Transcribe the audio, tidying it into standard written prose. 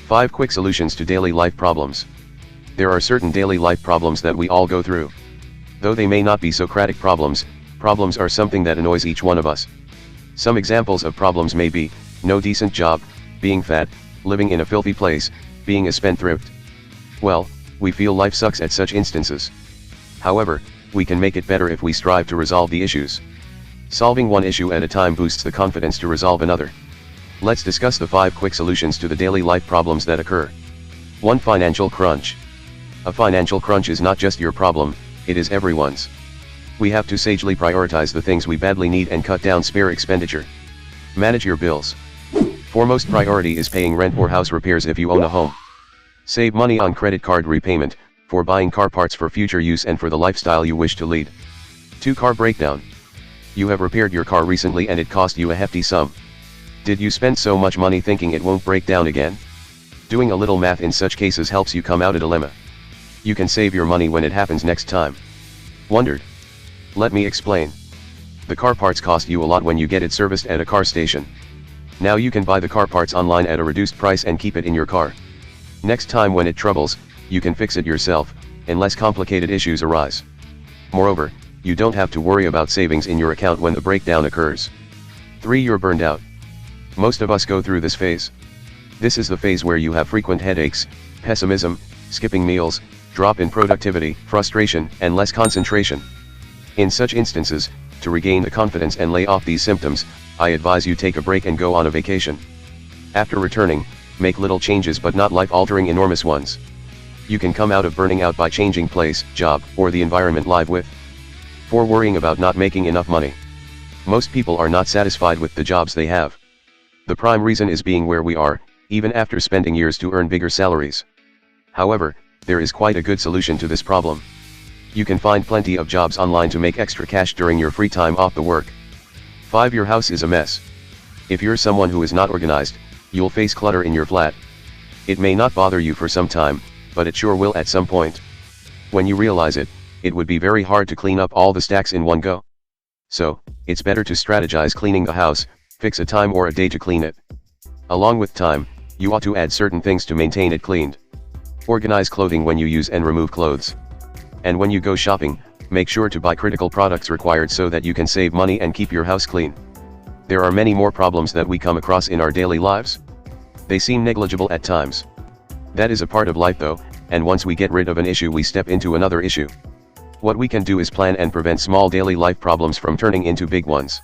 5 quick solutions to daily life problems. There are certain daily life problems that we all go through. Though they may not be Socratic problems, problems are something that annoys each one of us. Some examples of problems may be, no decent job, being fat, living in a filthy place, being a spendthrift. Well, we feel life sucks at such instances. However, we can make it better if we strive to resolve the issues. Solving one issue at a time boosts the confidence to resolve another. Let's discuss the 5 quick solutions to the daily life problems that occur. 1. Financial crunch. A financial crunch is not just your problem, it is everyone's. We have to sagely prioritize the things we badly need and cut down spare expenditure. Manage your bills. Foremost priority is paying rent or house repairs if you own a home. Save money on credit card repayment, for buying car parts for future use and for the lifestyle you wish to lead. 2. Car breakdown. You have repaired your car recently and it cost you a hefty sum. Did you spend so much money thinking it won't break down again? Doing a little math in such cases helps you come out of a dilemma. You can save your money when it happens next time. Wondered? Let me explain. The car parts cost you a lot when you get it serviced at a car station. Now you can buy the car parts online at a reduced price and keep it in your car. Next time when it troubles, you can fix it yourself, and less complicated issues arise. Moreover, you don't have to worry about savings in your account when the breakdown occurs. 3. You're burned out. Most of us go through this phase. This is the phase where you have frequent headaches, pessimism, skipping meals, drop in productivity, frustration, and less concentration. In such instances, to regain the confidence and lay off these symptoms, I advise you take a break and go on a vacation. After returning, make little changes but not life-altering enormous ones. You can come out of burning out by changing place, job, or the environment live with. 4. Worrying about not making enough money. Most people are not satisfied with the jobs they have. The prime reason is being where we are, even after spending years to earn bigger salaries. However, there is quite a good solution to this problem. You can find plenty of jobs online to make extra cash during your free time off the work. 5. Your house is a mess. If you're someone who is not organized, you'll face clutter in your flat. It may not bother you for some time, but it sure will at some point. When you realize it, it would be very hard to clean up all the stacks in one go. So, it's better to strategize cleaning the house, fix a time or a day to clean it. Along with time, you ought to add certain things to maintain it cleaned. Organize clothing when you use and remove clothes. And when you go shopping, make sure to buy critical products required so that you can save money and keep your house clean. There are many more problems that we come across in our daily lives. They seem negligible at times. That is a part of life though, and once we get rid of an issue we step into another issue. What we can do is plan and prevent small daily life problems from turning into big ones.